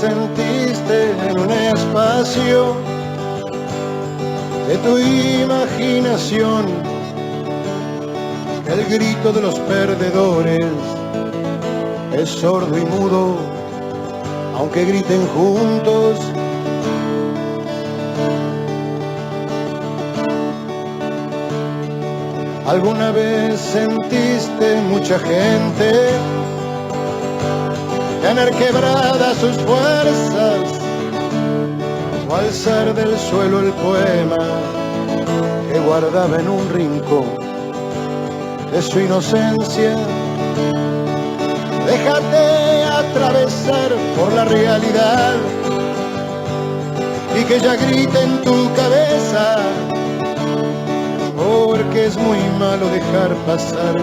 sentiste en un espacio de tu imaginación, el grito de los perdedores es sordo y mudo, aunque griten juntos. ¿Alguna vez sentiste mucha gente tener quebradas sus fuerzas o alzar del suelo el poema que guardaba en un rincón de su inocencia? Déjate atravesar por la realidad y que ella grite en tu cabeza, porque es muy malo dejar pasar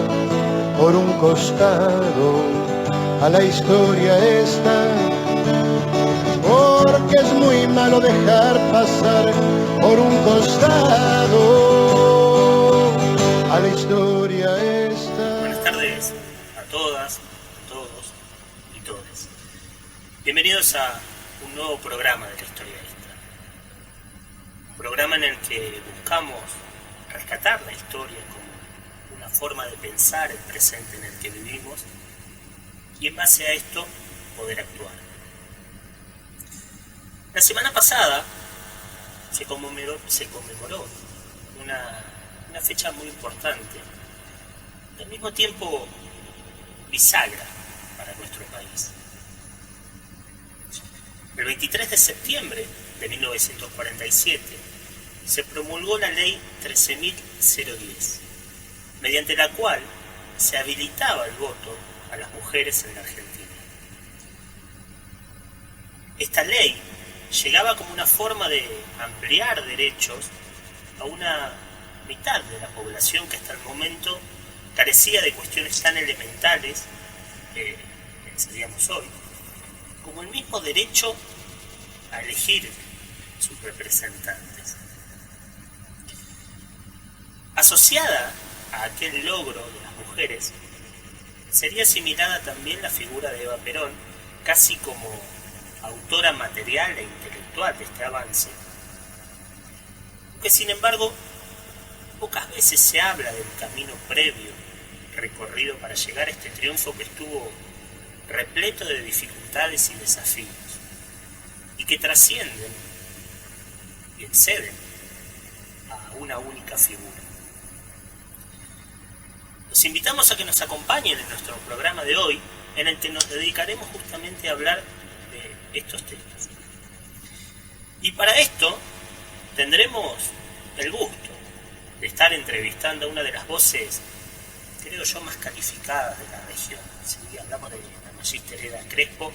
por un costado a la historia esta, porque es muy malo dejar pasar por un costado a la historia esta. Buenas tardes a todas, a todos y todes. Bienvenidos a un nuevo programa de la historia esta. Un programa en el que buscamos rescatar la historia como una forma de pensar el presente en el que vivimos y en base a esto poder actuar. La semana pasada se conmemoró una fecha muy importante, al mismo tiempo bisagra para nuestro país. El 23 de septiembre de 1947 se promulgó la Ley 13.010, mediante la cual se habilitaba el voto a las mujeres en la Argentina. Esta ley llegaba como una forma de ampliar derechos a una mitad de la población que hasta el momento carecía de cuestiones tan elementales que pensaríamos hoy, como el mismo derecho a elegir sus representantes. Asociada a aquel logro de las mujeres, sería asimilada también la figura de Eva Perón, casi como autora material e intelectual de este avance, aunque sin embargo pocas veces se habla del camino previo recorrido para llegar a este triunfo que estuvo repleto de dificultades y desafíos, y que trascienden y exceden a una única figura. Los invitamos a que nos acompañen en nuestro programa de hoy, en el que nos dedicaremos justamente a hablar de estos temas. Y para esto tendremos el gusto de estar entrevistando a una de las voces, creo yo, más calificadas de la región. Si hablamos de la Magíster Eda Crespo,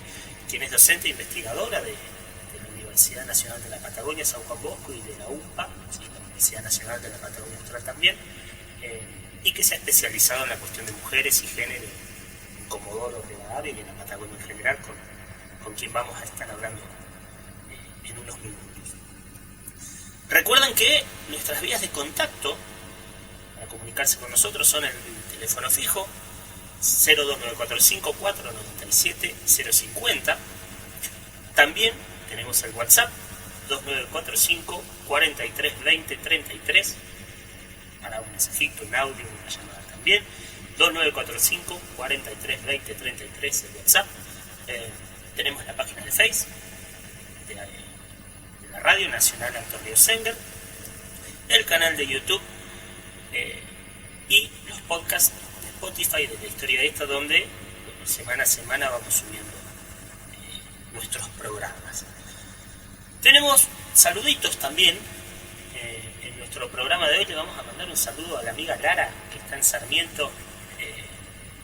quien es docente e investigadora de la Universidad Nacional de la Patagonia, San Juan Bosco, y de la UMPA, ¿sí?, la Universidad Nacional de la Patagonia Austral también, y que se ha especializado en la cuestión de mujeres y género en Comodoro Rivadavia y en la Patagonia en general, con quien vamos a estar hablando en unos minutos. Recuerden que nuestras vías de contacto para comunicarse con nosotros son el teléfono fijo 02945 497 050. También tenemos el WhatsApp 2945 4320 33 para un mensajito, un audio, una llamada también. 2945 4320 33 el WhatsApp. Tenemos la página de Facebook de la Radio Nacional Antonio Senger, el canal de YouTube y los podcasts de Spotify de la historia esta, donde semana a semana vamos subiendo nuestros programas. Tenemos saluditos también. En nuestro programa de hoy le vamos a mandar un saludo a la amiga Lara, que está en Sarmiento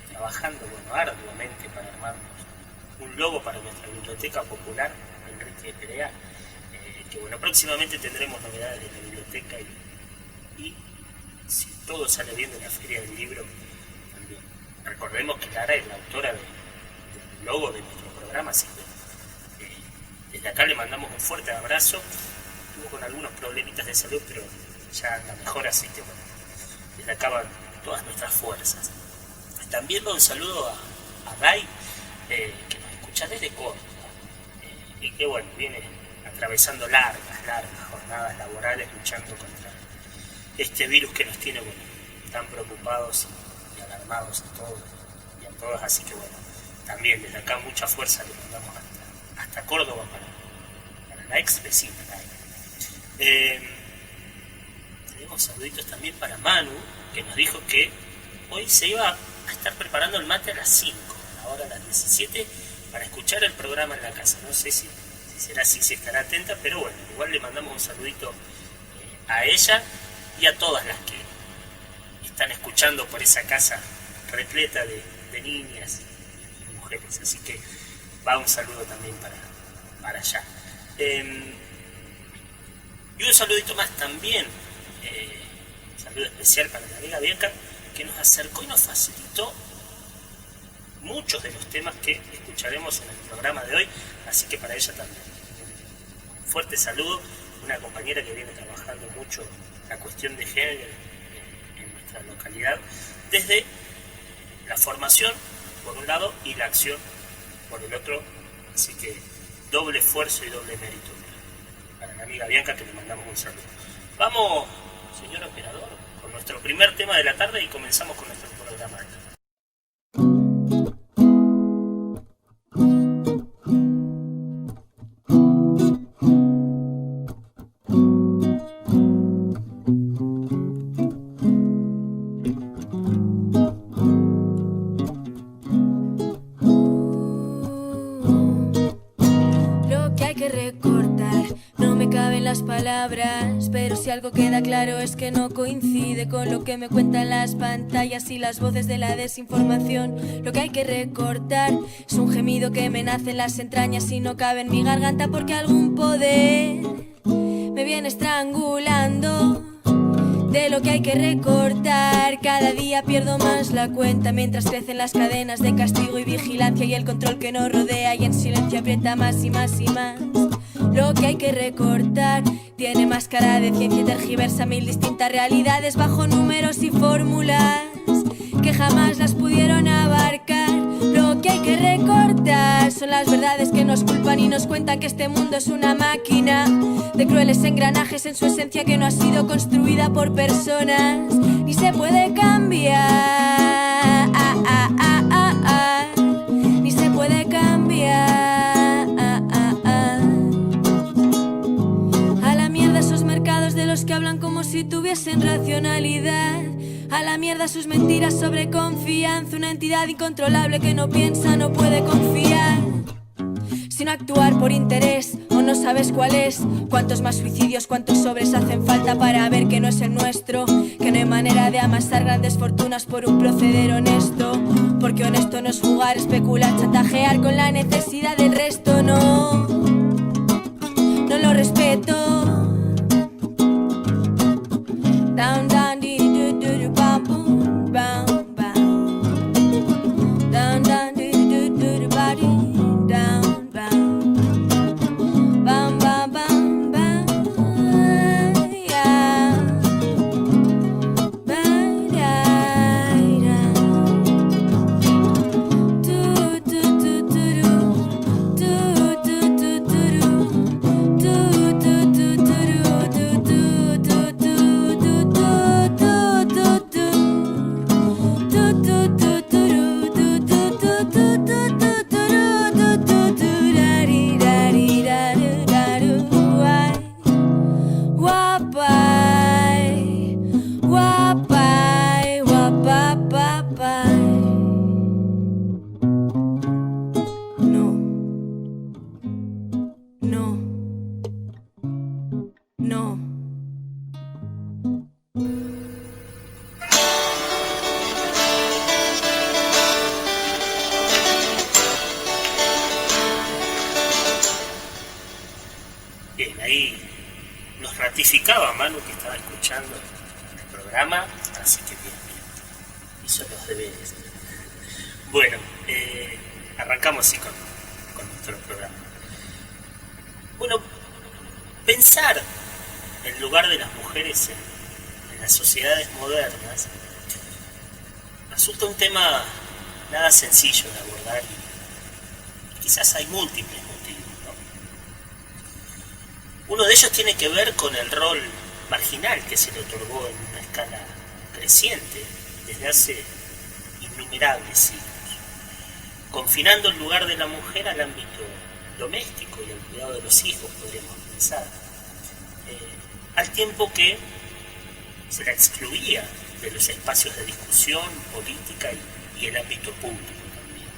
trabajando arduamente para armarnos un logo para nuestra biblioteca popular Enrique Perea, que próximamente tendremos novedades de la biblioteca y si todo sale bien de la Feria del Libro también. Recordemos que Lara es la autora del logo de nuestro programa, así que desde acá le mandamos un fuerte abrazo. Estuvo con algunos problemitas de salud, pero ya anda mejor, así que desde acá van todas nuestras fuerzas. También un saludo a Ray, que nos escucha desde Córdoba, y y que bueno, viene atravesando largas jornadas laborales luchando contra este virus que nos tiene tan preocupados y alarmados a todos y a todas, así que bueno, también desde acá mucha fuerza le mandamos hasta Córdoba para la ex vecina. Tenemos saluditos también para Manu, que nos dijo que hoy se iba a estar preparando el mate a las 5, ahora a las 17, para escuchar el programa en la casa. No sé si será así, si estará atenta, pero bueno, igual le mandamos un saludito a ella y a todas las que están escuchando por esa casa repleta de niñas y mujeres. Así que va un saludo también para allá. Y un saludito más también, un saludo especial para la amiga Bianca, que nos acercó y nos facilitó muchos de los temas que escucharemos en el programa de hoy, así que para ella también un fuerte saludo, una compañera que viene trabajando mucho la cuestión de género en nuestra localidad, desde la formación por un lado y la acción por el otro, así que doble esfuerzo y doble mérito para la amiga Bianca, que le mandamos un saludo. Vamos, señor operador, con nuestro primer tema de la tarde y comenzamos con nuestro programa. Pero si algo queda claro es que no coincide con lo que me cuentan las pantallas y las voces de la desinformación. Lo que hay que recortar es un gemido que me nace en las entrañas y no cabe en mi garganta porque algún poder me viene estrangulando. De lo que hay que recortar, cada día pierdo más la cuenta mientras crecen las cadenas de castigo y vigilancia y el control que nos rodea y en silencio aprieta más y más y más. Lo que hay que recortar tiene más cara de ciencia y tergiversa mil distintas realidades bajo números y fórmulas que jamás las pudieron abarcar. Lo que hay que recortar son las verdades que nos culpan y nos cuentan que este mundo es una máquina de crueles engranajes en su esencia que no ha sido construida por personas ni se puede cambiar, ni se puede cambiar. A la mierda esos mercados de los que hablan como si tuviesen racionalidad. A la mierda sus mentiras sobre confianza, una entidad incontrolable que no piensa, no puede confiar, sino actuar por interés, o no sabes cuál es. Cuántos más suicidios, cuántos sobres hacen falta para ver que no es el nuestro, que no hay manera de amasar grandes fortunas por un proceder honesto, porque honesto no es jugar, especular, chantajear con la necesidad del resto, no lo respeto. Down, down, di, do, do, do, bam, boom, bam, bam. Down, down, di, do, do, do, body, down, bam. Bam, bam, bam, bam, yeah. Bam, yeah, yeah. Do, do, do, do, do, do, do, do, do, do, do, do, do. Bien, ahí nos ratificaba Manu que estaba escuchando el programa, así que bien, hizo los deberes. Bueno, arrancamos así con nuestro programa. Bueno, pensar el lugar de las mujeres en las sociedades modernas resulta un tema nada sencillo de abordar y quizás hay múltiples motivos, ¿no? Uno de ellos tiene que ver con el rol marginal que se le otorgó en una escala creciente desde hace innumerables siglos, confinando el lugar de la mujer al ámbito doméstico y al cuidado de los hijos, podríamos pensar, al tiempo que se la excluía de los espacios de discusión política y el ámbito público también.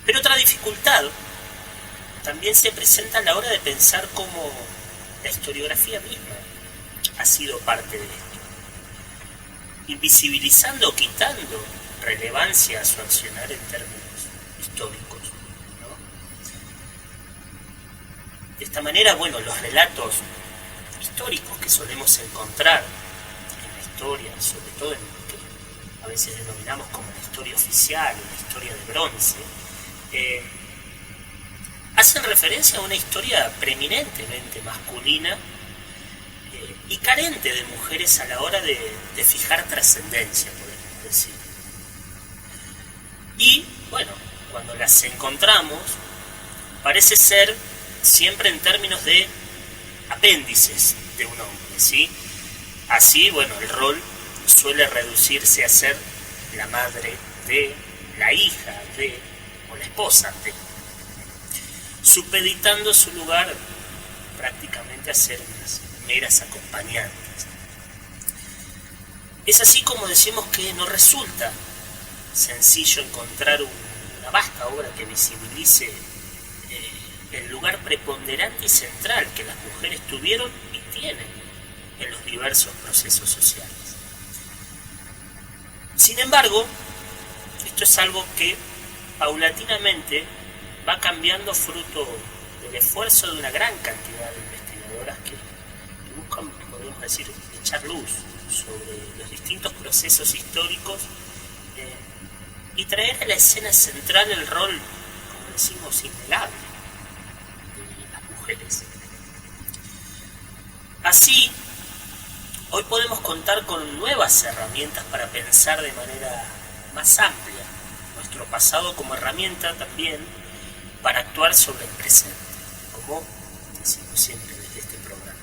Pero otra dificultad también se presenta a la hora de pensar cómo la historiografía misma ha sido parte de esto, invisibilizando o quitando relevancia a su accionar en términos históricos, ¿no? De esta manera, bueno, los relatos históricos que solemos encontrar en la historia, sobre todo en lo que a veces denominamos como la historia oficial o la historia de bronce, hacen referencia a una historia preeminentemente masculina y carente de mujeres a la hora de fijar trascendencia, podemos decir. Y, bueno, cuando las encontramos, parece ser siempre en términos de apéndices de un hombre, ¿sí? Así, bueno, el rol suele reducirse a ser la madre de, la hija de, o la esposa de, supeditando su lugar prácticamente a ser unas meras acompañantes. Es así como decimos que no resulta sencillo encontrar una vasta obra que visibilice el lugar preponderante y central que las mujeres tuvieron y tienen en los diversos procesos sociales. Sin embargo, esto es algo que paulatinamente va cambiando fruto del esfuerzo de una gran cantidad de investigadoras que buscan, podemos decir, echar luz sobre los distintos procesos históricos y traer a la escena central el rol, como decimos, innegable de las mujeres. Así, hoy podemos contar con nuevas herramientas para pensar de manera más amplia nuestro pasado como herramienta también para actuar sobre el presente, como decimos siempre desde este programa.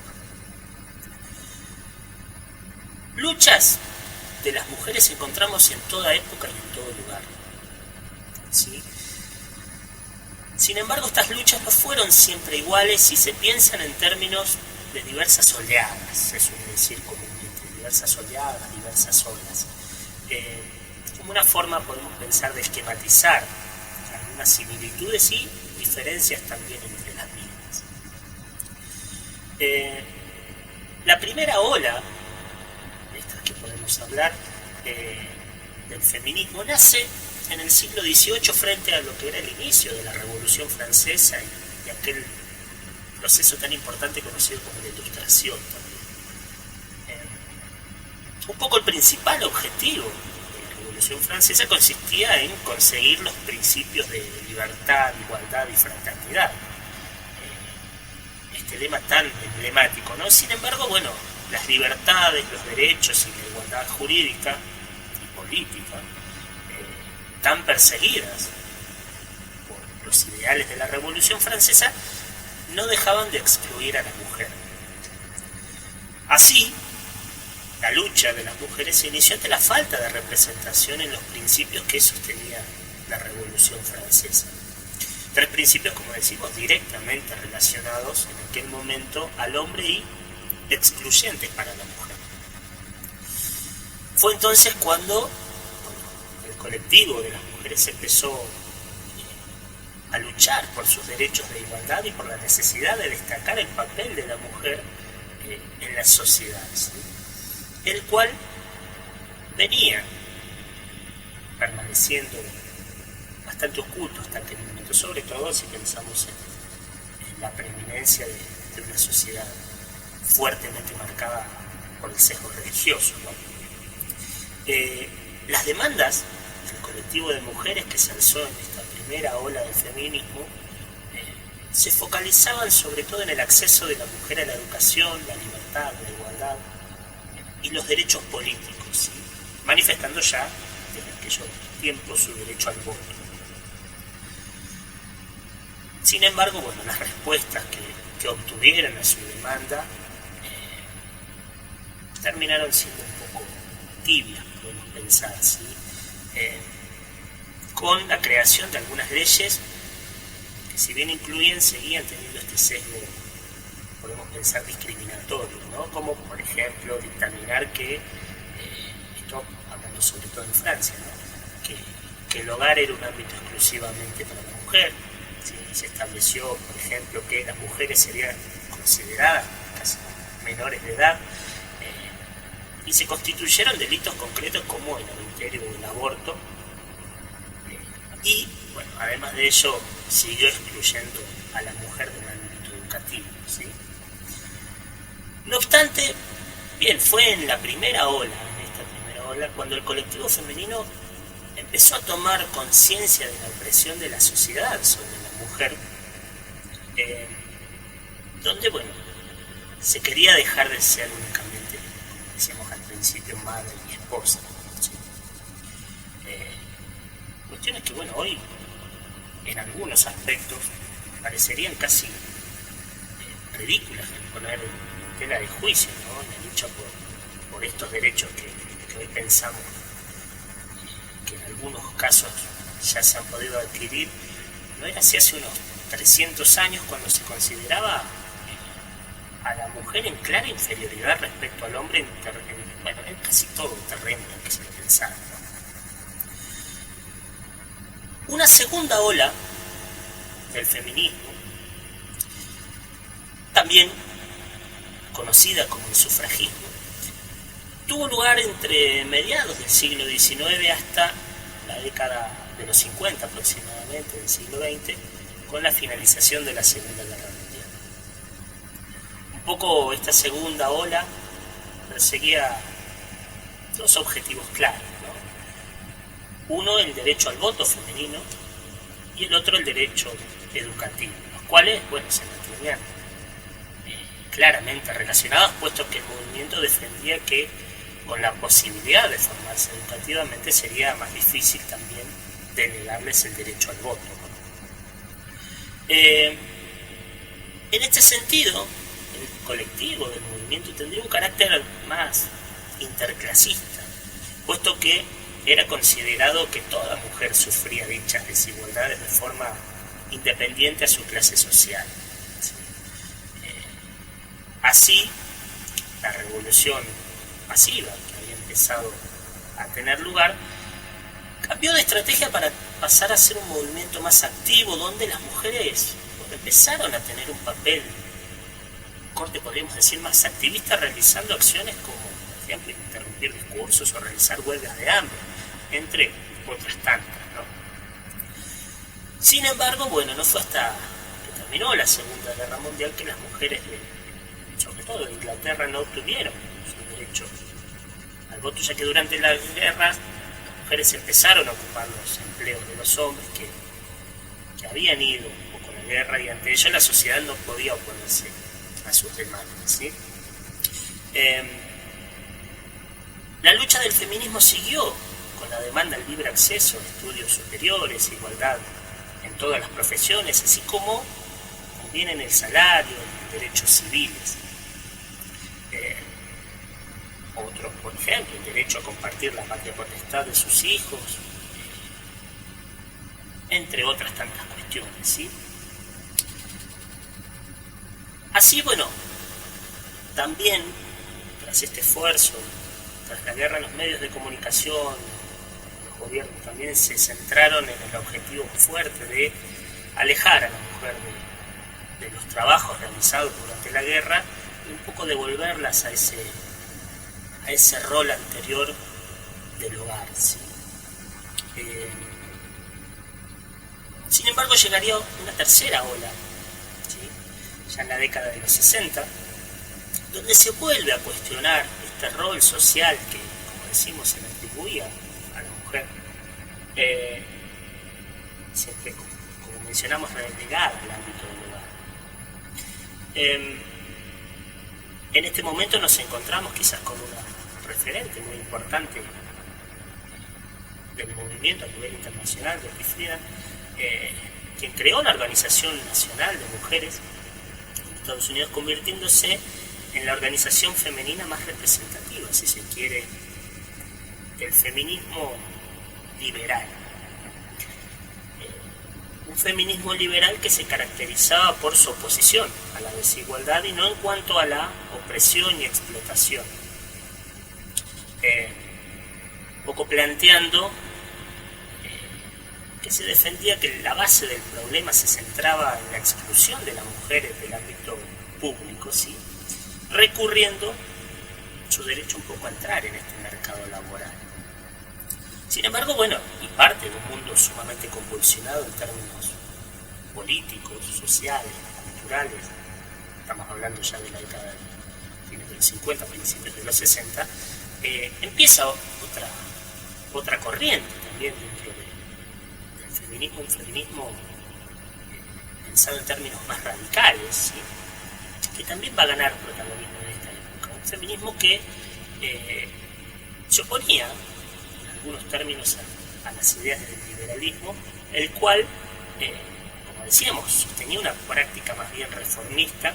Luchas de las mujeres encontramos en toda época y en todo lugar, ¿sí? Sin embargo, estas luchas no fueron siempre iguales y se piensan en términos de diversas oleadas, se suele decir comúnmente, diversas oleadas, diversas olas. Como una forma podemos pensar de esquematizar algunas similitudes y diferencias también entre las mismas. La primera ola, de estas que podemos hablar, del feminismo, nace en el siglo XVIII frente a lo que era el inicio de la Revolución Francesa y aquel proceso tan importante conocido como la Ilustración también. Un poco el principal objetivo de la Revolución Francesa consistía en conseguir los principios de libertad, igualdad y fraternidad. Este lema tan emblemático, ¿no? Sin embargo, bueno, las libertades, los derechos y la igualdad jurídica y política, tan perseguidas por los ideales de la Revolución Francesa, no dejaban de excluir a la mujer. Así, la lucha de las mujeres se inició ante la falta de representación en los principios que sostenía la Revolución Francesa. Tres principios, como decimos, directamente relacionados en aquel momento al hombre y excluyentes para la mujer. Fue entonces cuando el colectivo de las mujeres empezó a luchar por sus derechos de igualdad y por la necesidad de destacar el papel de la mujer en las sociedades, el cual venía permaneciendo bastante oculto hasta aquel momento, sobre todo si pensamos en la preeminencia de una sociedad fuertemente marcada por el sesgo religioso, ¿no? Las demandas del colectivo de mujeres que se alzó en esta primera ola del feminismo se focalizaban sobre todo en el acceso de la mujer a la educación, la libertad, la igualdad y los derechos políticos, ¿sí? Manifestando ya desde aquellos tiempos su derecho al voto. Sin embargo, bueno, las respuestas que obtuvieron a su demanda terminaron siendo un poco tibias, podemos pensar, ¿sí? Con la creación de algunas leyes que, si bien incluían, seguían teniendo este sesgo, podemos pensar, discriminatorio, ¿no? Como, por ejemplo, dictaminar que, esto hablando sobre todo en Francia, ¿no? que el hogar era un ámbito exclusivamente para la mujer, ¿sí? Se estableció, por ejemplo, que las mujeres serían consideradas casi menores de edad, y se constituyeron delitos concretos como el adulterio o el aborto, y bueno, además de ello siguió excluyendo a la mujer del ámbito educativo, ¿sí? No obstante, bien, fue en esta primera ola, cuando el colectivo femenino empezó a tomar conciencia de la opresión de la sociedad sobre la mujer, donde, bueno, se quería dejar de ser únicamente, como decíamos al principio, madre y esposa, ¿sí? Cuestiones que, bueno, hoy en algunos aspectos parecerían casi ridículas de poner en tela de juicio, ¿no? En la lucha por estos derechos que hoy pensamos que en algunos casos ya se han podido adquirir. No era así hace unos 300 años, cuando se consideraba a la mujer en clara inferioridad respecto al hombre en casi todo terreno en el que se pensaba, ¿no? Una segunda ola del feminismo, también conocida como el sufragismo, tuvo lugar entre mediados del siglo XIX hasta la década de los 50 aproximadamente del siglo XX, con la finalización de la Segunda Guerra Mundial. Un poco esta segunda ola perseguía dos objetivos claros, ¿no? Uno, el derecho al voto femenino, y el otro, el derecho educativo, los cuales, bueno, se mantenían claramente relacionados, puesto que el movimiento defendía que con la posibilidad de formarse educativamente sería más difícil también denegarles el derecho al voto, ¿no? En este sentido, el colectivo del movimiento tendría un carácter más interclasista, puesto que era considerado que toda mujer sufría dichas desigualdades de forma independiente a su clase social, ¿sí? Así, la revolución masiva que había empezado a tener lugar cambió de estrategia para pasar a ser un movimiento más activo, donde las mujeres empezaron a tener un papel, corte podríamos decir, más activista, realizando acciones como, por ejemplo, interrumpir discursos o realizar huelgas de hambre, entre otras tantas, ¿no? Sin embargo, bueno, no fue hasta que terminó la Segunda Guerra Mundial que las mujeres, sobre todo de Inglaterra, no obtuvieron su derecho al voto, ya que durante la guerra las mujeres empezaron a ocupar los empleos de los hombres que habían ido un poco a la guerra, y ante ello la sociedad no podía oponerse a sus demandas, ¿sí? La lucha del feminismo siguió con la demanda al libre acceso a estudios superiores, igualdad en todas las profesiones, así como también en el salario, en derechos civiles. Otros, por ejemplo, el derecho a compartir la patria potestad de sus hijos, entre otras tantas cuestiones, ¿sí? Así, bueno, también, tras este esfuerzo, tras la guerra, los medios de comunicación, los gobiernos también se centraron en el objetivo fuerte de alejar a la mujer de los trabajos realizados durante la guerra y un poco devolverlas a ese rol anterior del hogar, ¿sí? Sin embargo, llegaría una tercera ola, ¿sí? Ya en la década de los 60, donde se vuelve a cuestionar este rol social que, como decimos, se le atribuía a la mujer, siempre, como mencionamos, relegada al ámbito del hogar. En este momento nos encontramos quizás con una referente muy importante del movimiento a nivel internacional, de Friedan, que quien creó la Organización Nacional de Mujeres en Estados Unidos, convirtiéndose en la organización femenina más representativa, si se quiere, del feminismo liberal. Un feminismo liberal que se caracterizaba por su oposición a la desigualdad y no en cuanto a la opresión y explotación. Poco planteando que se defendía que la base del problema se centraba en la exclusión de las mujeres del ámbito público, ¿sí? Recurriendo su derecho un poco a entrar en este mercado laboral. Sin embargo, bueno, y parte de un mundo sumamente convulsionado en términos políticos, sociales, culturales, estamos hablando ya de la década de fines de los 50, principios de los 60, empieza otra corriente también dentro del feminismo, un feminismo pensado en términos más radicales, ¿sí? Que también va a ganar protagonismo en esta época. Un feminismo que se oponía, en algunos términos, a las ideas del liberalismo, el cual, como decíamos, tenía una práctica más bien reformista.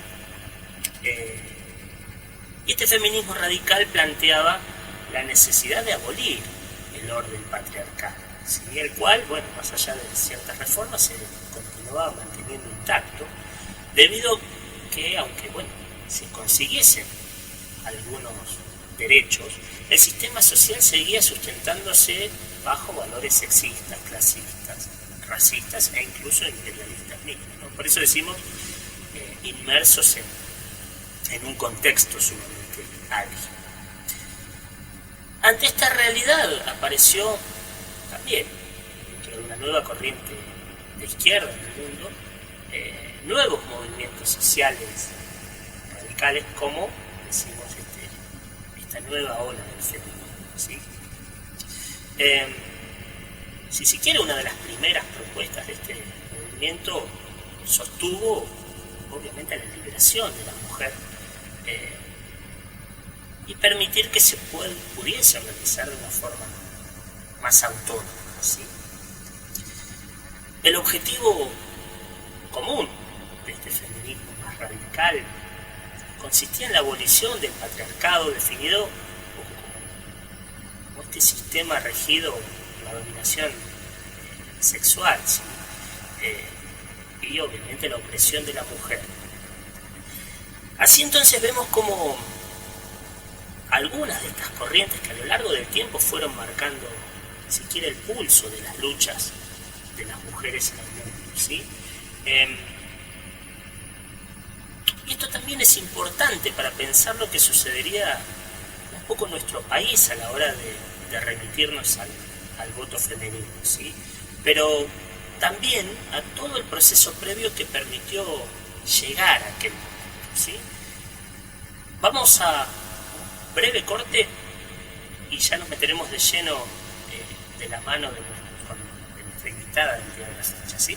Y este feminismo radical planteaba la necesidad de abolir el orden patriarcal, ¿sí? El cual, bueno, más allá de ciertas reformas, se continuaba manteniendo intacto, debido que, aunque, bueno, se consiguiesen algunos derechos, el sistema social seguía sustentándose bajo valores sexistas, clasistas, racistas e incluso imperialistas mismos, ¿no? Por eso decimos inmersos en un contexto sumamente álgido. Ante esta realidad apareció también, dentro de una nueva corriente de izquierda en el mundo, nuevos movimientos sociales radicales, como decimos esta nueva ola del feminismo, ¿sí? Si se quiere, una de las primeras propuestas de este movimiento sostuvo obviamente la liberación de la mujer y permitir que se pudiese organizar de una forma más autónoma, ¿sí? El objetivo común de este feminismo más radical consistía en la abolición del patriarcado, definido como este sistema regido por la dominación sexual, ¿sí? Y obviamente la opresión de la mujer. Así entonces vemos como algunas de estas corrientes que a lo largo del tiempo fueron marcando, si quiere, el pulso de las luchas de las mujeres en el mundo, ¿sí? Y esto también es importante para pensar lo que sucedería un poco en nuestro país a la hora de remitirnos al voto femenino, ¿sí? Pero también a todo el proceso previo que permitió llegar a aquel momento, ¿sí? Vamos a un breve corte y ya nos meteremos de lleno de la mano de nuestra invitada del día de la fecha, ¿sí?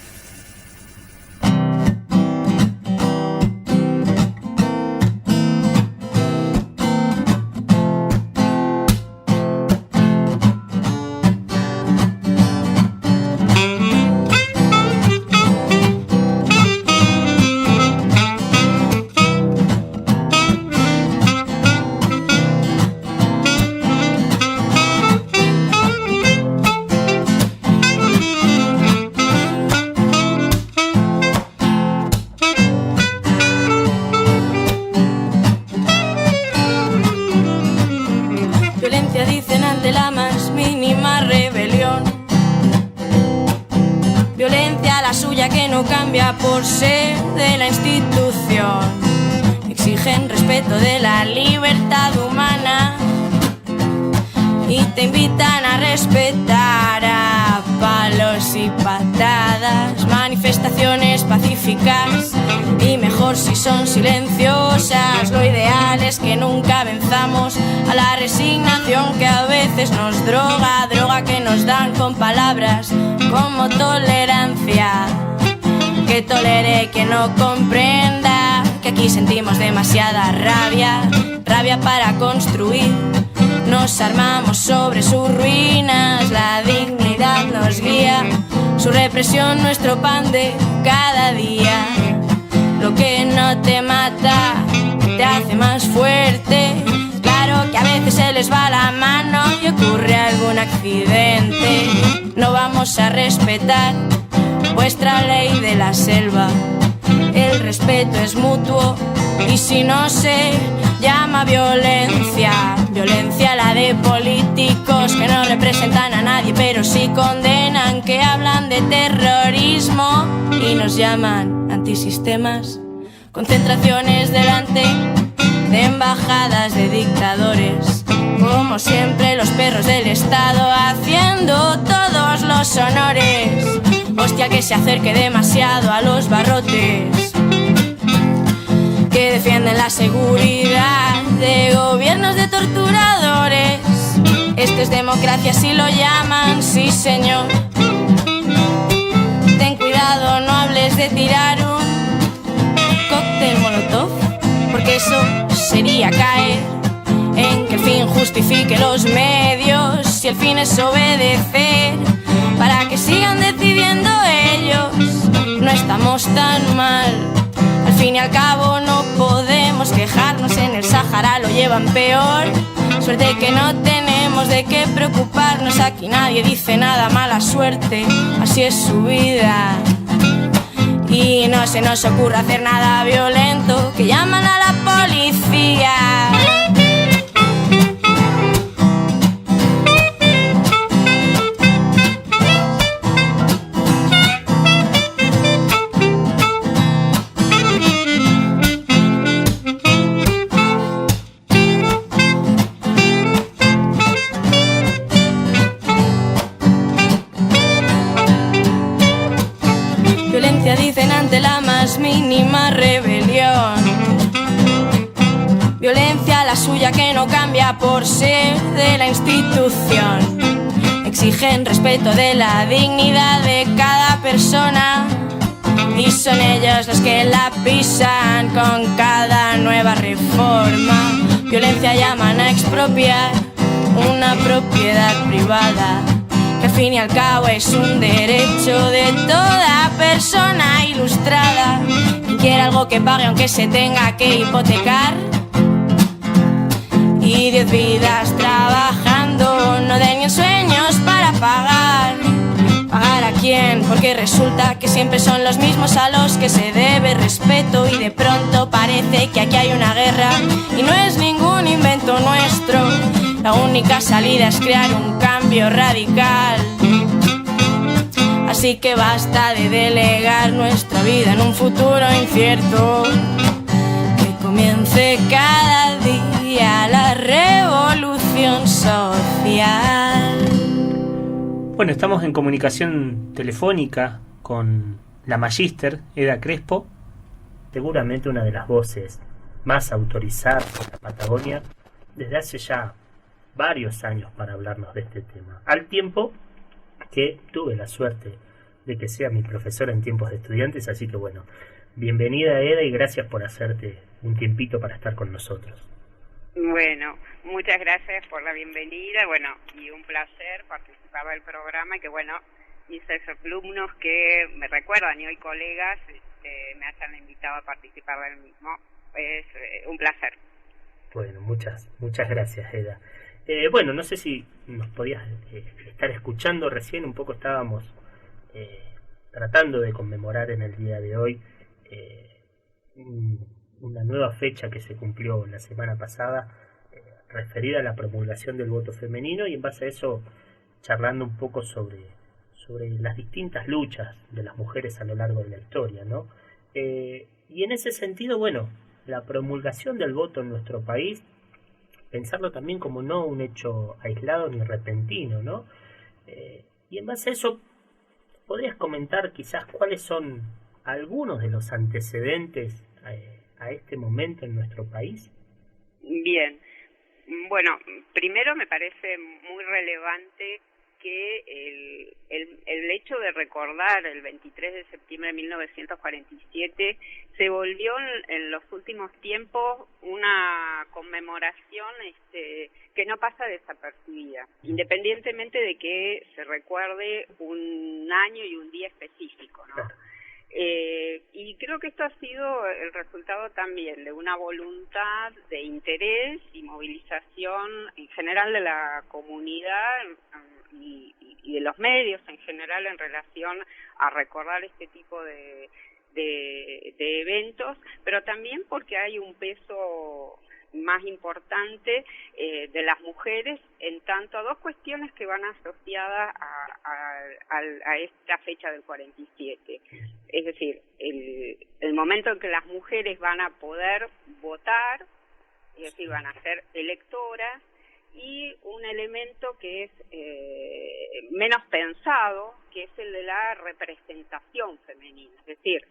Por ser de la institución, exigen respeto de la libertad humana y te invitan a respetar a palos y patadas, manifestaciones pacíficas y mejor si son silenciosas. Lo ideal es que nunca venzamos a la resignación que a veces nos droga que nos dan con palabras como tolerancia. Que tolere quien no comprenda que aquí sentimos demasiada rabia para construir. Nos armamos sobre sus ruinas, la dignidad nos guía, su represión nuestro pan de cada día. Lo que no te mata te hace más fuerte. Claro que a veces se les va la mano y ocurre algún accidente. No vamos a respetar vuestra ley de la selva. El respeto es mutuo y si no se llama violencia, violencia la de políticos que no representan a nadie pero sí condenan, que hablan de terrorismo y nos llaman antisistemas. Concentraciones delante de embajadas de dictadores, como siempre los perros del Estado haciendo todos los honores. Hostia, que se acerque demasiado a los barrotes que defienden la seguridad de gobiernos de torturadores. Esto es democracia si lo llaman, sí señor. Ten cuidado, no hables de tirar un cóctel molotov, porque eso sería caer en que el fin justifique los medios y el fin es obedecer para que sigan decidiendo ellos. No estamos tan mal, al fin y al cabo no podemos quejarnos, en el Sahara lo llevan peor. Suerte que no tenemos de qué preocuparnos, aquí nadie dice nada, mala suerte, así es su vida. Y no se nos ocurre hacer nada violento, que llaman a la policía. Dicen ante la más mínima rebelión. Violencia la suya que no cambia por ser de la institución. Exigen respeto de la dignidad de cada persona y son ellos los que la pisan con cada nueva reforma. Violencia llaman a expropiar una propiedad privada, que al fin y al cabo es un derecho de toda persona ilustrada. Quien quiera algo que pague aunque se tenga que hipotecar, y 10 vidas trabajando no den sueños para pagar. ¿Pagar a quién? Porque resulta que siempre son los mismos a los que se debe respeto, y de pronto parece que aquí hay una guerra y no es ningún invento nuestro. La única salida es crear un cambio radical. Así que basta de delegar nuestra vida en un futuro incierto. Que comience cada día la revolución social. Bueno, estamos en comunicación telefónica con la magíster Eda Crespo, seguramente una de las voces más autorizadas en la Patagonia desde hace ya varios años para hablarnos de este tema, al tiempo que tuve la suerte de que sea mi profesora en tiempos de estudiantes. Así que bueno, bienvenida Eda y gracias por hacerte un tiempito para estar con nosotros. Bueno, muchas gracias por la bienvenida, bueno, y un placer participar del programa, y que bueno, mis exalumnos que me recuerdan y hoy colegas me hayan invitado a participar del mismo. Es un placer. Bueno, muchas gracias Eda. Bueno, no sé si nos podías estar escuchando recién, un poco estábamos tratando de conmemorar en el día de hoy una nueva fecha que se cumplió la semana pasada, referida a la promulgación del voto femenino, y en base a eso charlando un poco sobre las distintas luchas de las mujeres a lo largo de la historia, ¿no? Y en ese sentido, bueno, la promulgación del voto en nuestro país, pensarlo también como no un hecho aislado ni repentino, ¿no? Y en base a eso, ¿podrías comentar quizás cuáles son algunos de los antecedentes a este momento en nuestro país? Bien, bueno, primero me parece muy relevante que el hecho de recordar el 23 de septiembre de 1947 se volvió en los últimos tiempos una conmemoración que no pasa desapercibida, independientemente de que se recuerde un año y un día específico, ¿no? Y creo que esto ha sido el resultado también de una voluntad de interés y movilización en general de la comunidad y de los medios en general en relación a recordar este tipo de eventos, pero también porque hay un peso más importante de las mujeres en tanto a dos cuestiones que van asociadas a esta fecha del 47. Es decir, el momento en que las mujeres van a poder votar, es decir, van a ser electoras, y un elemento que es menos pensado, que es el de la representación femenina. Es decir,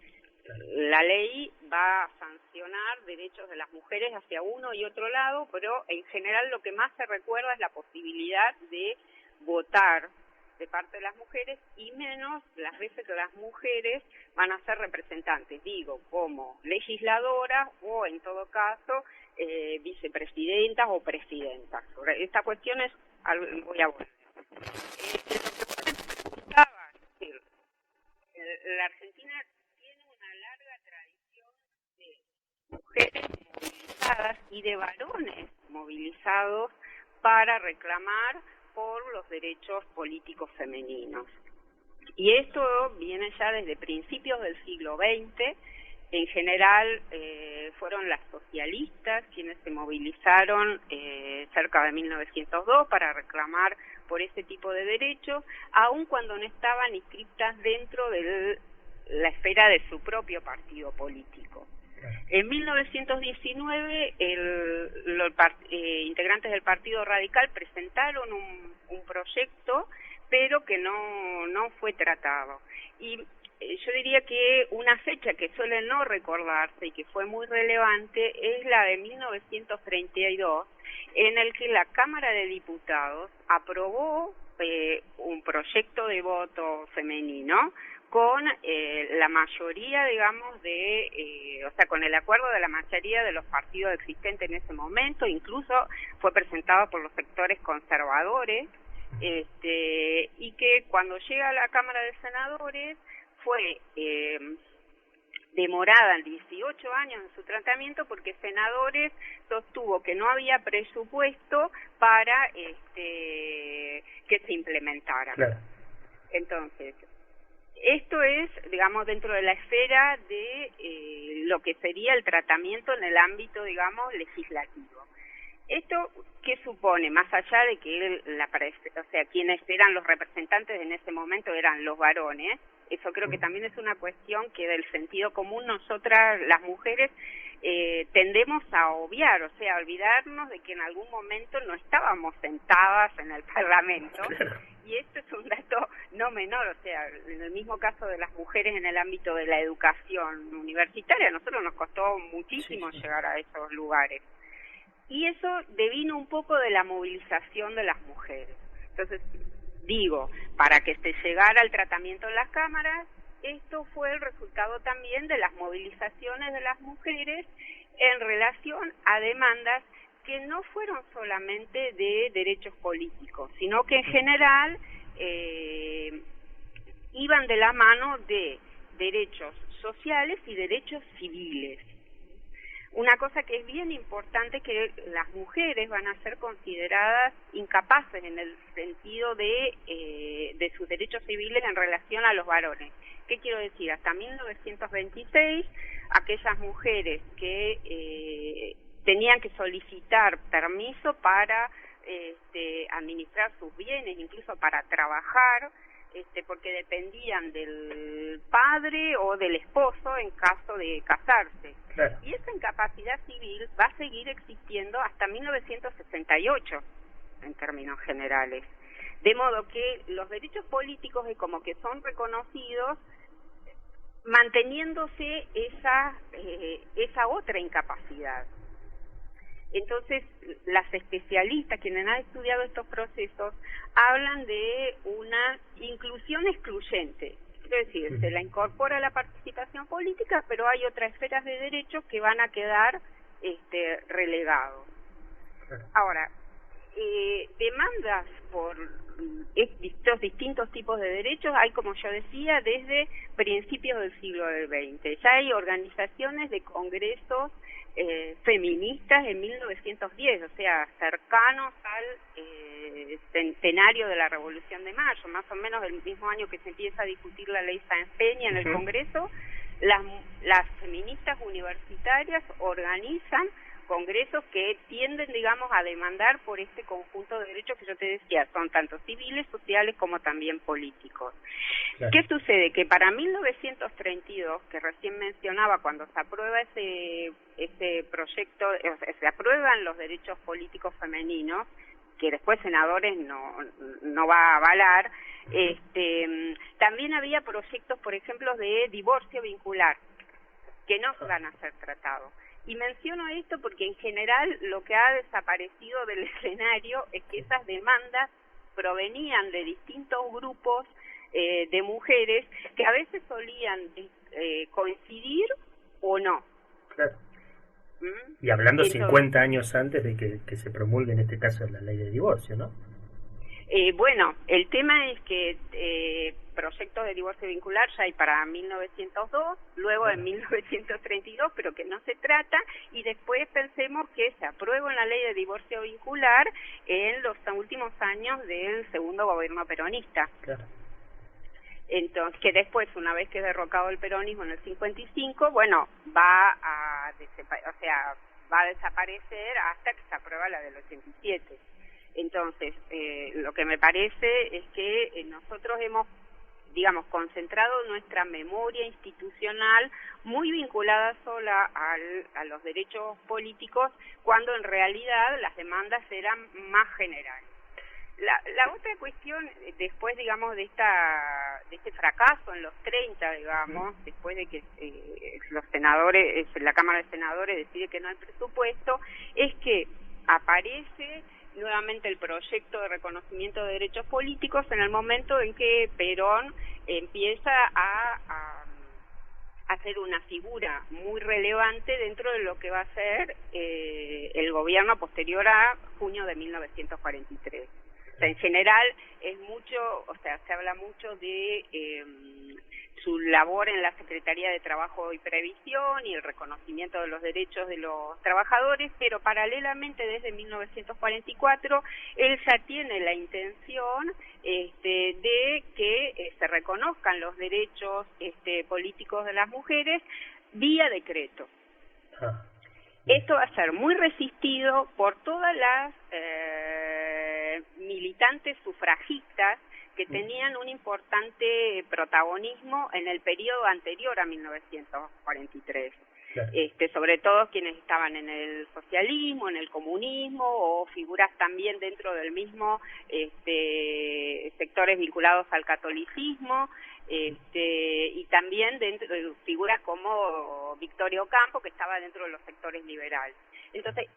la ley va a sancionar derechos de las mujeres hacia uno y otro lado, pero en general lo que más se recuerda es la posibilidad de votar de parte de las mujeres y menos las veces que las mujeres van a ser representantes, digo, como legisladoras o en todo caso vicepresidentas o presidentas. Sobre esta cuestión voy a volver. La Argentina tiene una larga tradición de mujeres movilizadas y de varones movilizados para reclamar por los derechos políticos femeninos. Y esto viene ya desde principios del siglo XX. En general fueron las socialistas quienes se movilizaron cerca de 1902 para reclamar por ese tipo de derechos, aun cuando no estaban inscritas dentro de la esfera de su propio partido político. En 1919, los integrantes del Partido Radical presentaron un proyecto, pero que no fue tratado. Y yo diría que una fecha que suele no recordarse y que fue muy relevante es la de 1932, en el que la Cámara de Diputados aprobó un proyecto de voto femenino con la mayoría, digamos, o sea, con el acuerdo de la mayoría de los partidos existentes en ese momento, incluso fue presentado por los sectores conservadores, y que cuando llega a la Cámara de Senadores fue demorada 18 años en su tratamiento porque Senadores sostuvo que no había presupuesto para que se implementara. Claro. Entonces, esto es, digamos, dentro de la esfera de lo que sería el tratamiento en el ámbito, digamos, legislativo. ¿Esto qué supone? Más allá de que quienes eran los representantes en ese momento eran los varones, eso creo que también es una cuestión que del sentido común nosotras, las mujeres, tendemos a obviar, o sea, a olvidarnos de que en algún momento no estábamos sentadas en el Parlamento. Y esto es un dato no menor, o sea, en el mismo caso de las mujeres en el ámbito de la educación universitaria, a nosotros nos costó muchísimo llegar a esos lugares. Y eso devino un poco de la movilización de las mujeres. Entonces, digo, para que se llegara al tratamiento en las cámaras, esto fue el resultado también de las movilizaciones de las mujeres en relación a demandas que no fueron solamente de derechos políticos, sino que en general iban de la mano de derechos sociales y derechos civiles. Una cosa que es bien importante, que las mujeres van a ser consideradas incapaces en el sentido de sus derechos civiles en relación a los varones. ¿Qué quiero decir? Hasta 1926, aquellas mujeres que tenían que solicitar permiso para administrar sus bienes, incluso para trabajar, porque dependían del padre o del esposo en caso de casarse. Claro. Y esa incapacidad civil va a seguir existiendo hasta 1968, en términos generales. De modo que los derechos políticos es como que son reconocidos manteniéndose esa otra incapacidad. Entonces, las especialistas, quienes han estudiado estos procesos, hablan de una inclusión excluyente. Es decir, se la incorpora a la participación política, pero hay otras esferas de derechos que van a quedar relegados. Ahora, demandas por estos distintos tipos de derechos hay, como yo decía, desde principios del siglo XX. Ya hay organizaciones de congresos feministas en 1910, o sea, cercanos al centenario de la Revolución de Mayo, más o menos el mismo año que se empieza a discutir la ley Sáenz Peña en el Congreso. Las feministas universitarias organizan congresos que tienden, digamos, a demandar por este conjunto de derechos que yo te decía, son tanto civiles, sociales como también políticos. Claro. ¿Qué sucede? Que para 1932, que recién mencionaba, cuando se aprueba ese proyecto, se aprueban los derechos políticos femeninos, que después senadores no va a avalar, también había proyectos, por ejemplo, de divorcio vincular, que no van a ser tratados. Y menciono esto porque en general lo que ha desaparecido del escenario es que esas demandas provenían de distintos grupos de mujeres que a veces solían coincidir o no. Claro. Y hablando entonces, 50 años antes de que se promulgue en este caso la ley de divorcio, ¿no? Bueno, el tema es que proyectos de divorcio vincular ya hay para 1902, luego en 1932, pero que no se trata, y después pensemos que se aprueba la ley de divorcio vincular en los últimos años del segundo gobierno peronista. Claro. Entonces, que después, una vez que es derrocado el peronismo en el 55, bueno, va a desaparecer hasta que se aprueba la del 87. Entonces, lo que me parece es que nosotros hemos, digamos, concentrado nuestra memoria institucional muy vinculada sola a los derechos políticos, cuando en realidad las demandas eran más generales. La otra cuestión, después, digamos, de este fracaso en los 30, digamos, después de que los senadores, la Cámara de Senadores decide que no hay presupuesto, es que aparece nuevamente el proyecto de reconocimiento de derechos políticos en el momento en que Perón empieza a hacer una figura muy relevante dentro de lo que va a ser el gobierno posterior a junio de 1943. O sea, en general es mucho, o sea, se habla mucho de su labor en la Secretaría de Trabajo y Previsión y el reconocimiento de los derechos de los trabajadores, pero paralelamente desde 1944 él ya tiene la intención de que se reconozcan los derechos políticos de las mujeres vía decreto. Esto va a ser muy resistido por todas las militantes sufragistas que tenían un importante protagonismo en el periodo anterior a 1943. Claro. Sobre todo quienes estaban en el socialismo, en el comunismo, o figuras también dentro del mismo sectores vinculados al catolicismo, y también dentro de figuras como Victoria Ocampo, que estaba dentro de los sectores liberales. Entonces,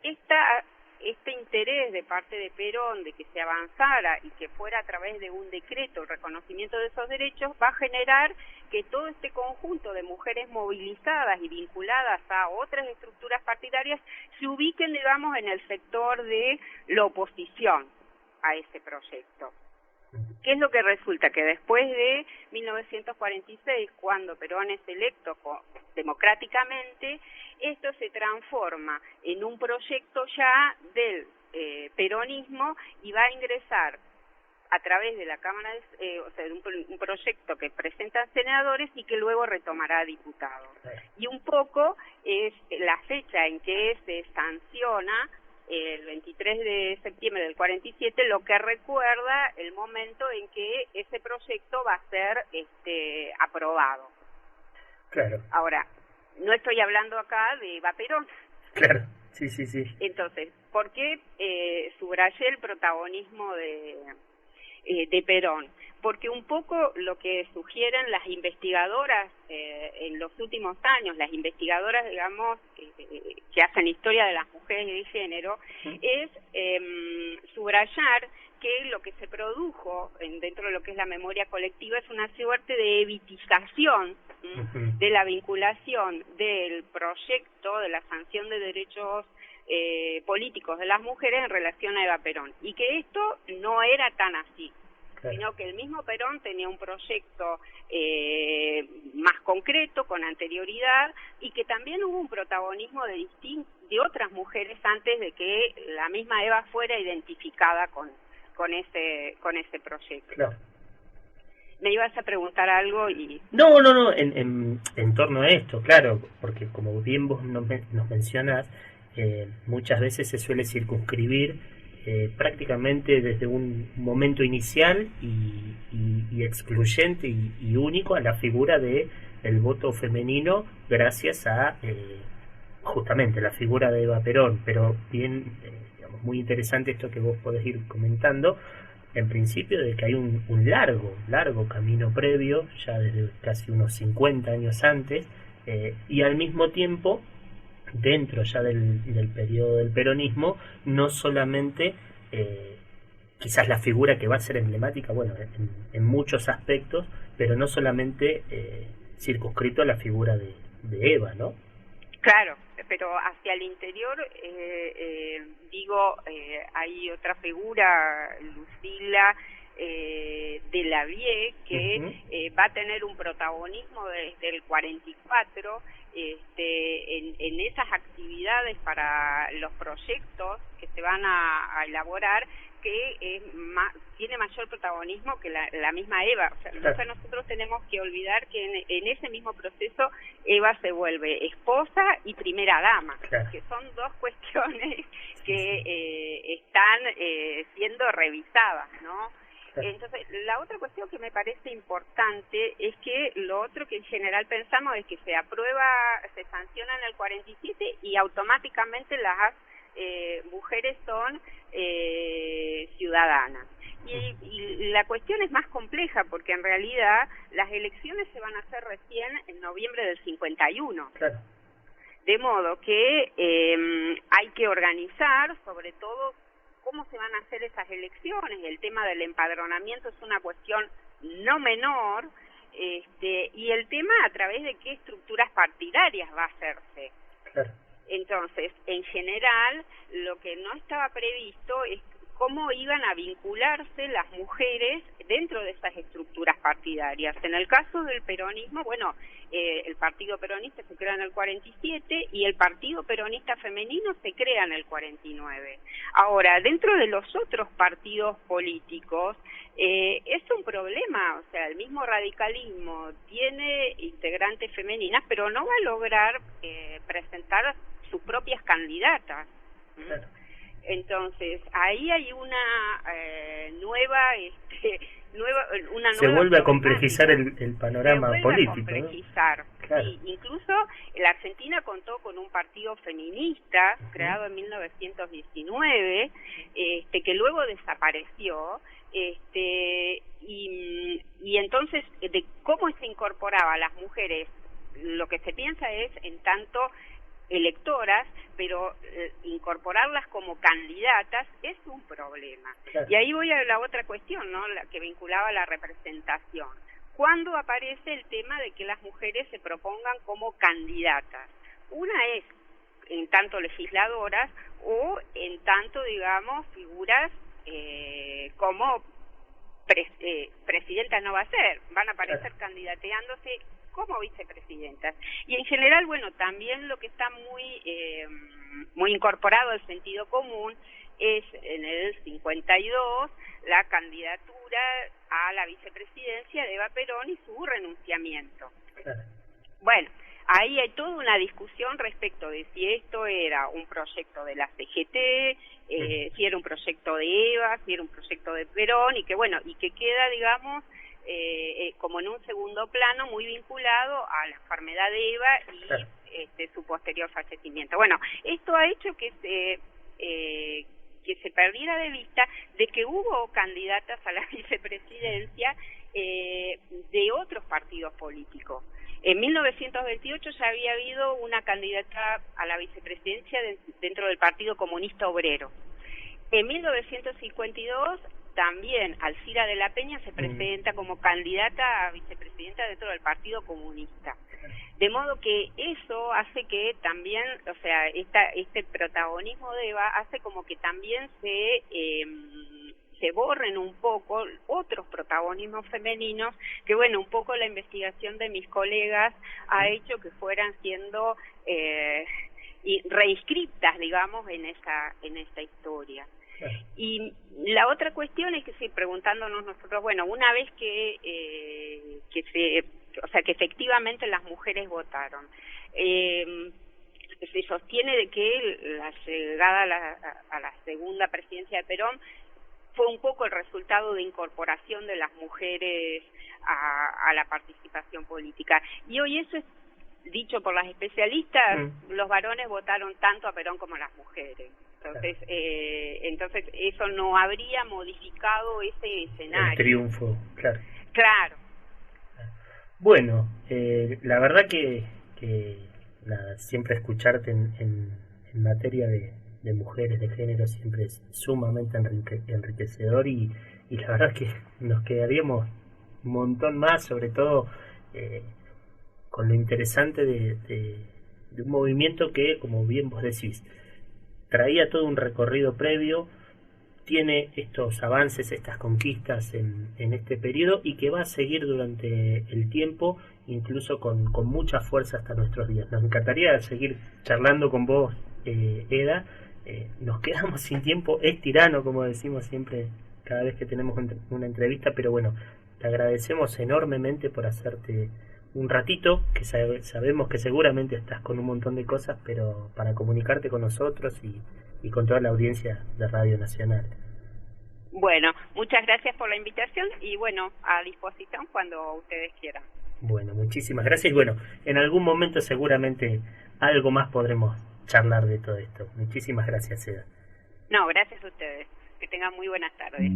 este interés de parte de Perón de que se avanzara y que fuera a través de un decreto el reconocimiento de esos derechos va a generar que todo este conjunto de mujeres movilizadas y vinculadas a otras estructuras partidarias se ubiquen, digamos, en el sector de la oposición a ese proyecto. ¿Qué es lo que resulta? Que después de 1946, cuando Perón es electo democráticamente, esto se transforma en un proyecto ya del peronismo y va a ingresar a través de la Cámara, de un proyecto que presentan senadores y que luego retomará diputados. Y un poco es la fecha en que se sanciona el 23 de septiembre del 47, lo que recuerda el momento en que ese proyecto va a ser aprobado. Claro. Ahora, no estoy hablando acá de Eva Perón. Claro, sí. Entonces, ¿por qué subrayé el protagonismo de Perón? porque un poco lo que sugieren las investigadoras en los últimos años, las investigadoras, digamos, que hacen historia de las mujeres y de género, es subrayar que lo que se produjo dentro de lo que es la memoria colectiva es una suerte de evitización de la vinculación del proyecto de la sanción de derechos políticos de las mujeres en relación a Eva Perón, y que esto no era tan así, sino que el mismo Perón tenía un proyecto más concreto, con anterioridad, y que también hubo un protagonismo de otras mujeres antes de que la misma Eva fuera identificada con ese proyecto. Claro. Me ibas a preguntar algo y... No, en torno a esto, claro, porque como bien vos nos mencionás, muchas veces se suele circunscribir prácticamente desde un momento inicial y excluyente y único a la figura de el voto femenino gracias a justamente la figura de Eva Perón, pero bien, digamos, muy interesante esto que vos podés ir comentando, en principio de que hay un largo camino previo, ya desde casi unos 50 años antes, y al mismo tiempo dentro ya del periodo del peronismo, no solamente quizás la figura que va a ser emblemática, bueno, en muchos aspectos, pero no solamente circunscrito a la figura de Eva, ¿no? Claro, pero hacia el interior, hay otra figura, Lucila de Lavie, que va a tener un protagonismo desde el 44 en esas actividades para los proyectos que se van a elaborar, que tiene mayor protagonismo que la misma Eva. O sea, entonces nosotros tenemos que olvidar que en ese mismo proceso Eva se vuelve esposa y primera dama, que son dos cuestiones que están siendo revisadas, ¿no? Entonces, la otra cuestión que me parece importante es que lo otro que en general pensamos es que se sanciona en el 47 y automáticamente las mujeres son ciudadanas. Y la cuestión es más compleja porque en realidad las elecciones se van a hacer recién en noviembre del 51. Claro. De modo que hay que organizar, sobre todo, cómo se van a hacer esas elecciones. El tema del empadronamiento es una cuestión no menor, y el tema a través de qué estructuras partidarias va a hacerse. Claro. Entonces, en general, lo que no estaba previsto es cómo iban a vincularse las mujeres dentro de esas estructuras partidarias. En el caso del peronismo, bueno, el Partido Peronista se crea en el 47 y el Partido Peronista Femenino se crea en el 49. Ahora, dentro de los otros partidos políticos, es un problema, o sea, el mismo radicalismo tiene integrantes femeninas, pero no va a lograr presentar sus propias candidatas. Claro. Entonces, ahí hay una se vuelve a complejizar el panorama político. Se vuelve a complejizar, ¿no? Claro. Sí, incluso la Argentina contó con un partido feminista creado en 1919, que luego desapareció, y entonces de cómo se incorporaba a las mujeres, lo que se piensa es en tanto electoras, pero incorporarlas como candidatas es un problema. Claro. Y ahí voy a la otra cuestión, ¿no? La que vinculaba a la representación. ¿Cuándo aparece el tema de que las mujeres se propongan como candidatas? Una es en tanto legisladoras o en tanto, digamos, figuras como presidentas no va a ser, van a aparecer candidateándose como vicepresidentas. Y en general, bueno, también lo que está muy incorporado al sentido común es en el 52 la candidatura a la vicepresidencia de Eva Perón y su renunciamiento. Claro. Bueno, ahí hay toda una discusión respecto de si esto era un proyecto de la CGT, si era un proyecto de Eva, si era un proyecto de Perón, y que bueno, y que queda, digamos, como en un segundo plano, muy vinculado a la enfermedad de Eva y su posterior fallecimiento. Bueno, esto ha hecho que que se perdiera de vista de que hubo candidatas a la vicepresidencia de otros partidos políticos. En 1928 ya había habido una candidata a la vicepresidencia dentro del Partido Comunista Obrero. En 1952 también Alcira de la Peña se presenta como candidata a vicepresidenta dentro del Partido Comunista. De modo que eso hace que también, o sea, este protagonismo de Eva hace como que también se borren un poco otros protagonismos femeninos que, bueno, un poco la investigación de mis colegas ha hecho que fueran siendo reinscriptas, se en esta historia. Y la otra cuestión es que sí, preguntándonos nosotros, bueno, una vez que efectivamente las mujeres votaron, se sostiene de que la llegada a la segunda presidencia de Perón fue un poco el resultado de incorporación de las mujeres a la participación política. Y hoy eso es dicho por las especialistas, los varones votaron tanto a Perón como las mujeres. Entonces eso no habría modificado ese escenario. El triunfo, claro. Claro. Bueno, la verdad que siempre escucharte en materia de mujeres, de género, siempre es sumamente enriquecedor y la verdad que nos quedaríamos un montón más, sobre todo con lo interesante de un movimiento que, como bien vos decís, traía todo un recorrido previo, tiene estos avances, estas conquistas en este periodo y que va a seguir durante el tiempo, incluso con mucha fuerza hasta nuestros días. Nos encantaría seguir charlando con vos, Eda. Nos quedamos sin tiempo, es tirano, como decimos siempre cada vez que tenemos una entrevista, pero bueno, te agradecemos enormemente por hacerte un ratito, que sabemos que seguramente estás con un montón de cosas, pero para comunicarte con nosotros y con toda la audiencia de Radio Nacional. Bueno, muchas gracias por la invitación y bueno, a disposición cuando ustedes quieran. Bueno, muchísimas gracias y bueno, en algún momento seguramente algo más podremos charlar de todo esto. Muchísimas gracias, Eda. No, gracias a ustedes. Que tengan muy buenas tardes.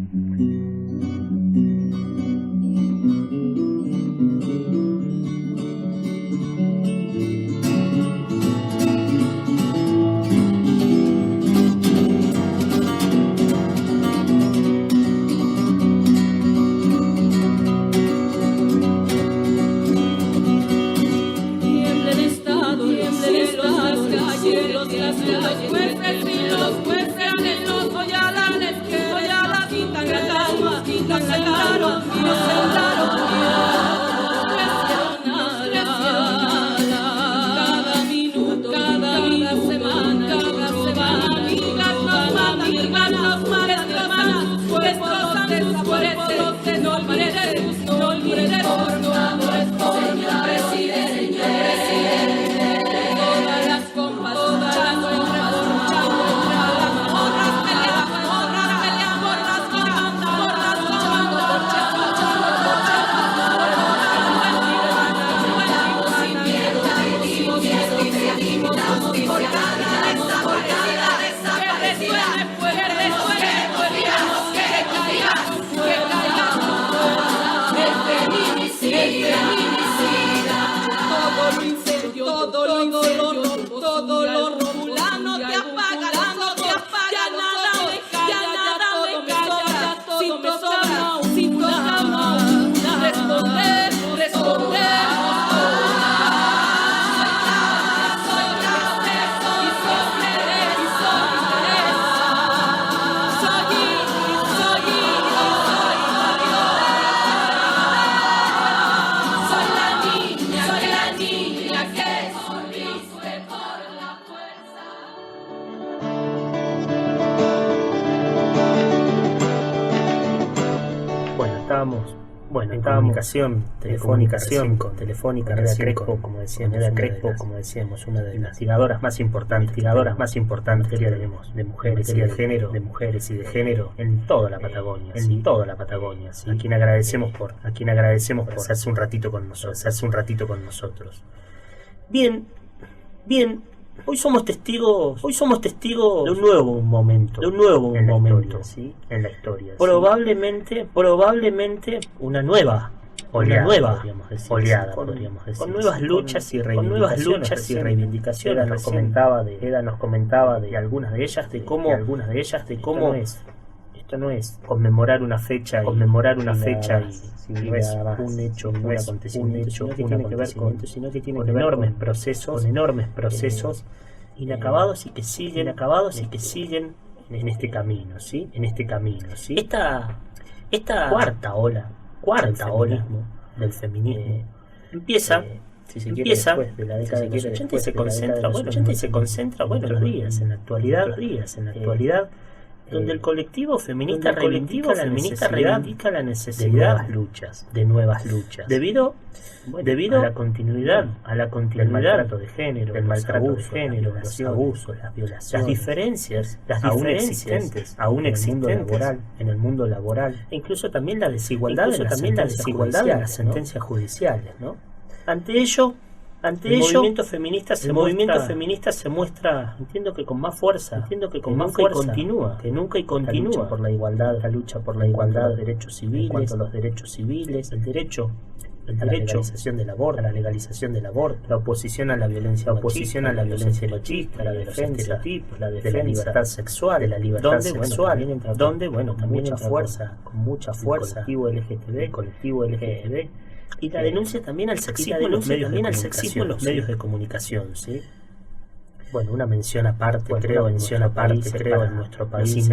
Telefónica, Eda Crespo, como decíamos, una de las investigadoras más importantes de mujeres y de género en toda la Patagonia, ¿sí? a quien agradecemos por hacerse un ratito con nosotros. Bien, Hoy somos testigos de un nuevo momento, ¿sí? En la historia. Probablemente una nueva oleada, podríamos decir, con nuevas luchas y reivindicaciones. Eda nos comentaba de algunas de ellas, de cómo esto no es conmemorar una fecha y no es un hecho, un acontecimiento, sino que tiene que ver con enormes procesos inacabados y que siguen en este camino, ¿sí? Esta cuarta ola del feminismo empieza después de la década de los 80 y se concentra, buenos días en la actualidad, donde el colectivo feminista reivindica la necesidad de nuevas luchas, debido a la continuidad del maltrato de género, los abusos, las violaciones, las diferencias aún existentes en el mundo laboral, e incluso también la desigualdad de las sentencias judiciales, ¿no? Ante ello, el movimiento feminista se muestra, entiendo que con más fuerza, que nunca y continúa, la lucha por la igualdad de derechos civiles, en cuanto a los derechos civiles, el derecho a la legalización del aborto, la oposición a la violencia machista, la defensa de la libertad sexual, donde con mucha fuerza, el colectivo LGTB, y la denuncia también al sexismo en los medios de comunicación, ¿sí? Bueno, una mención aparte, creo, en nuestro país,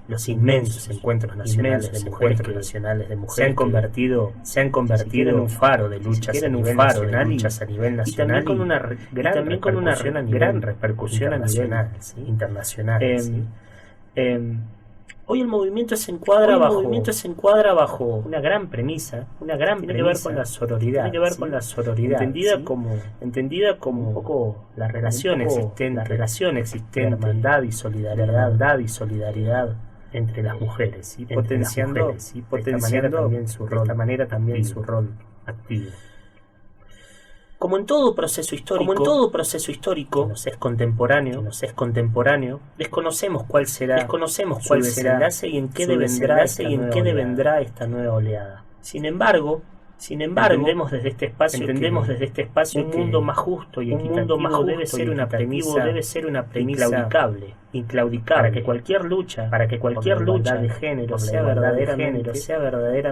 los inmensos encuentros nacionales de mujeres se han convertido en un faro de luchas a nivel nacional, y también con una gran repercusión a nivel internacional. Hoy el movimiento se encuadra bajo una gran premisa, tiene que ver con la sororidad, entendida como un poco la relación existente, hermandad y solidaridad entre las mujeres, y potenciando de esta manera también su rol activo. Como en todo proceso histórico que nos es contemporáneo, desconocemos cuál será su desenlace y en qué devendrá esta nueva oleada. Sin embargo, entendemos desde este espacio un mundo más justo y equitativo debe ser una premisa inclaudicable para que cualquier lucha de género sea verdaderamente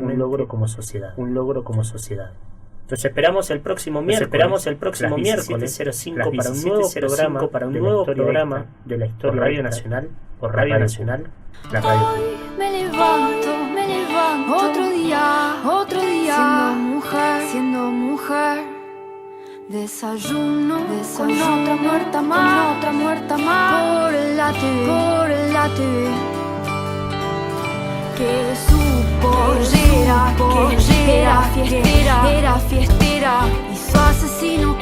un logro como sociedad. Nos esperamos el próximo miércoles 05 para un nuevo programa de la historia por Radio Nacional, la radio. Hoy me levanto, otro día, siendo mujer, desayuno con otra muerta más, por la TV. Que supo, era fiestera, y su asesino